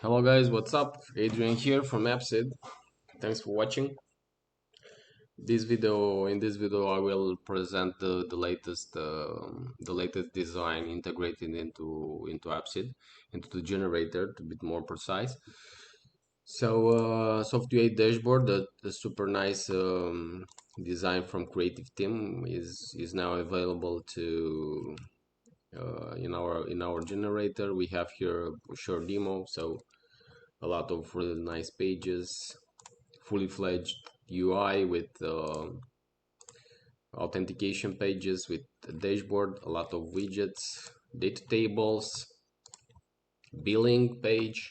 Hello guys, what's up? Adrian here from AppSeed. Thanks for watching. In this video I will present the latest design integrated into AppSeed, into the generator to be more precise. Software dashboard, the super nice design from creative team is now available to in our generator. We have here a short demo, so a lot of really nice pages, fully fledged UI with authentication pages, with a dashboard, a lot of widgets, data tables, billing page,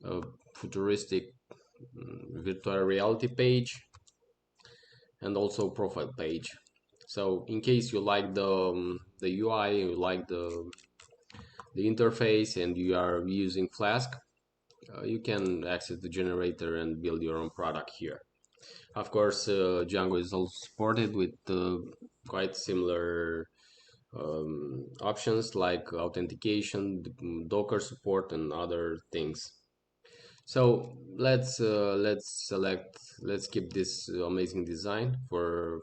a futuristic virtual reality page, and also profile page. So in case you like the UI, you like the interface, and you are using Flask, you can access the generator and build your own product here. Of course, Django is also supported with quite similar options like authentication, Docker support, and other things. So let's keep this amazing design to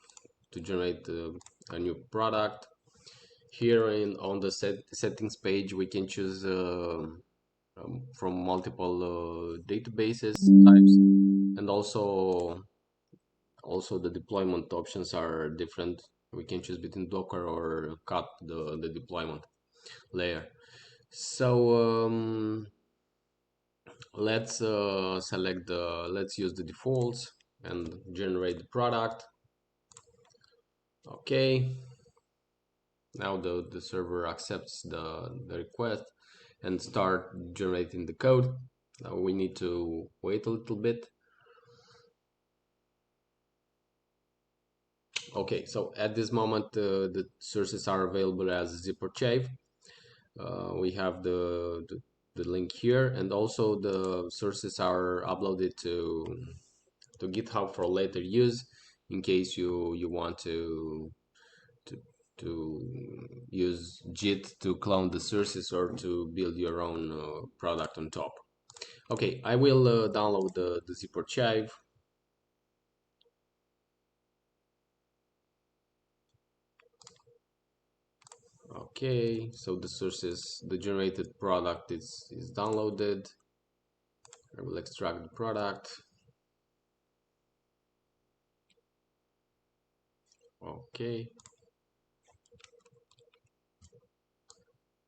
generate a new product. Here on the settings page, we can choose from multiple databases types, and also the deployment options are different. We can choose between Docker or cut the deployment layer. So let's let's use the defaults and generate the product. Okay, now the server accepts the request and start generating the code. Now we need to wait a little bit. Okay, so at this moment the sources are available as a zip archive. We have the link here, and also the sources are uploaded to GitHub for later use, in case you want to use Git to clone the sources or to build your own product on top. Okay, I will download the zip archive. Okay, so the generated product is downloaded. I will extract the product. Okay,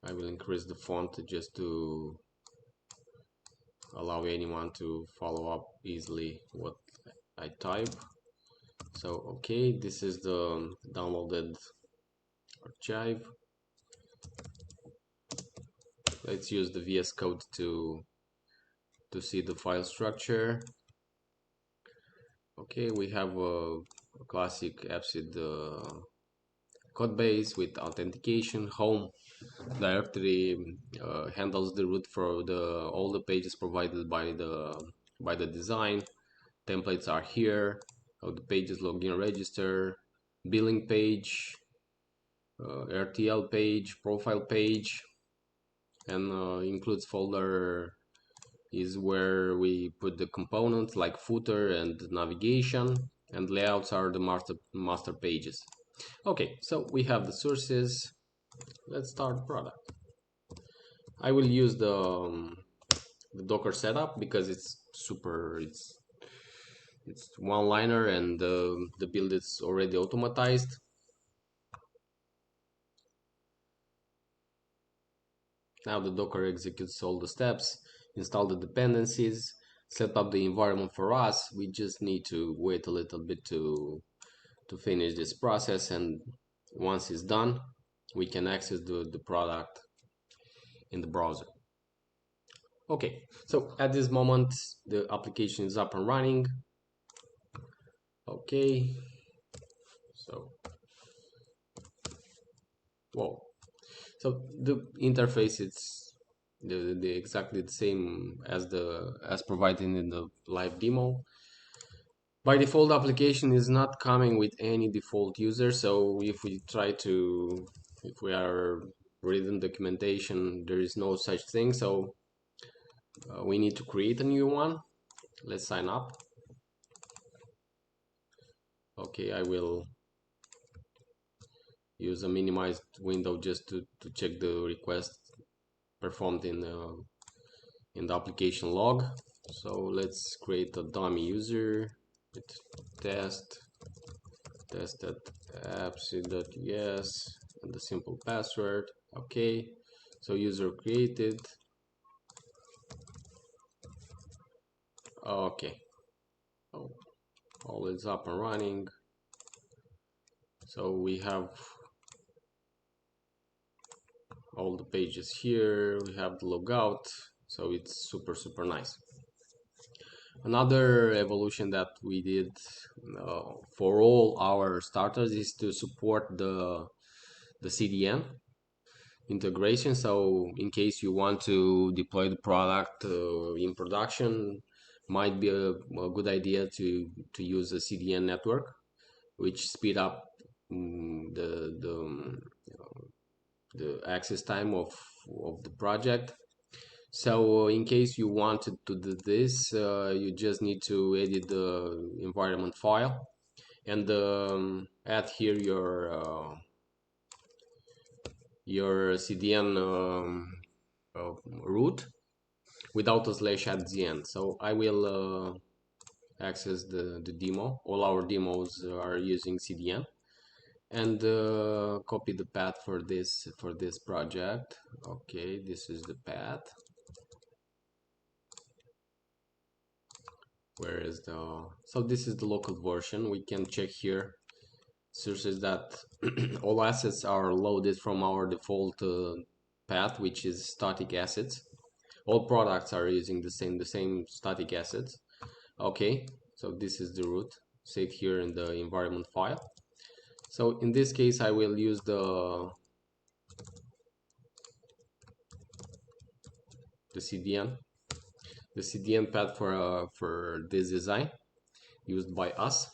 I will increase the font just to allow anyone to follow up easily what I type. So okay, this is the downloaded archive. Let's use the VS Code to see the file structure. Okay, we have a classic AppSeed code base with authentication. Home directory handles the root for all the pages provided by the design. Templates are here. The pages, login, register, billing page, RTL page, profile page, and includes folder is where we put the components like footer and navigation, and layouts are the master pages. Okay, so we have the sources. Let's start product. I will use the Docker setup because it's one-liner, and the build is already automatized. Now the Docker executes all the steps, install the dependencies, set up the environment for us. We just need to wait a little bit to finish this process, and once it's done, we can access the product in the browser. Okay, so at this moment the application is up and running. Okay, so whoa, so the interface is the exactly the same as provided in the live demo. By default, application is not coming with any default user, so if we are reading documentation, there is no such thing. So we need to create a new one. Let's sign up. Okay, I will use a minimized window just to check the request performed in the application log. So let's create a dummy user with test at appseed.yes and the simple password. Okay, so user created. Okay, oh, all is up and running. So we have all the pages here, we have the logout, so it's super nice. Another evolution that we did for all our starters is to support the CDN integration. So in case you want to deploy the product in production, might be a good idea to use a CDN network, which speed up the access time of the project. So in case you wanted to do this, you just need to edit the environment file and add here your CDN root without a slash at the end. So I will access the demo. All our demos are using CDN, and copy the path for this project. Okay, this is the path. Where is the, so this is the local version. We can check here sources that all assets are loaded from our default path, which is static assets. All products are using the same static assets. Okay, so this is the root saved here in the environment file. So in this case I will use the CDN path for this design used by us.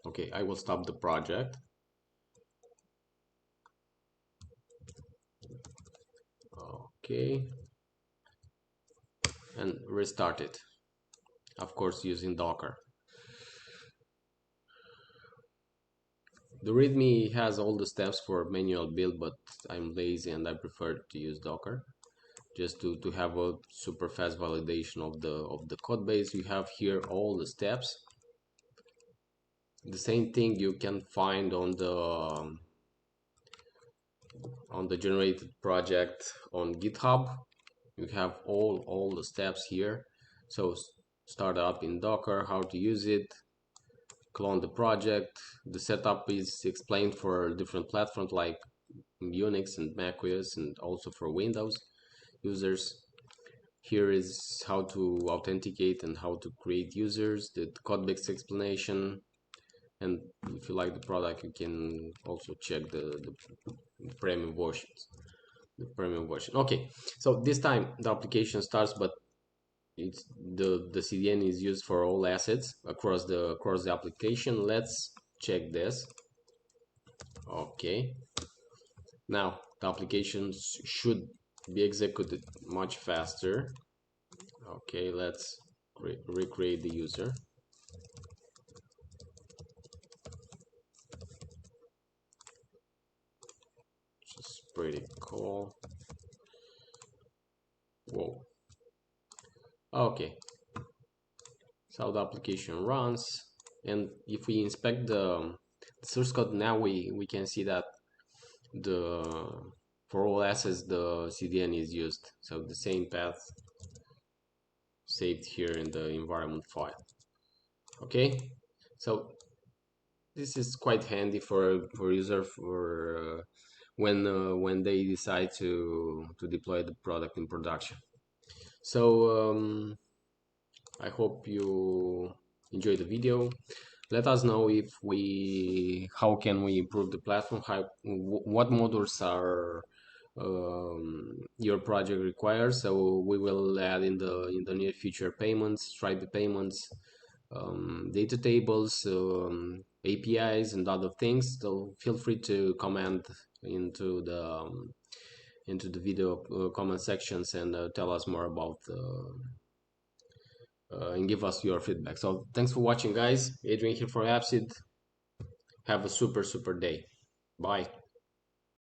Okay, I will stop the project. Okay, and restart it, of course using Docker. The README has all the steps for manual build, but I'm lazy and I prefer to use Docker just to have a super fast validation of the code base. You have here all the steps. The same thing you can find on the generated project on GitHub. You have all the steps here. So start up in Docker, how to use it, clone the project. The setup is explained for different platforms like Unix and macOS, and also for Windows users. Here is how to authenticate and how to create users, the codebase explanation, and if you like the product you can also check the premium versions. Okay, so this time the application starts, but it's the CDN is used for all assets across the application. Let's check this. Okay, now the applications should be executed much faster. Okay, let's recreate the user. Which is pretty cool. Whoa. Okay, so the application runs, and if we inspect the source code now, we can see that the for all assets the CDN is used, so the same path saved here in the environment file. Okay, so this is quite handy for user for when they decide to deploy the product in production. So I hope you enjoyed the video. Let us know if how can we improve the platform, what modules are your project requires. So we will add in the near future payments, Stripe payments, data tables, APIs, and other things. So feel free to comment into into the video comment sections and tell us more about and give us your feedback. So thanks for watching, guys. Adrian here for AppSeed. Have a super day. Bye.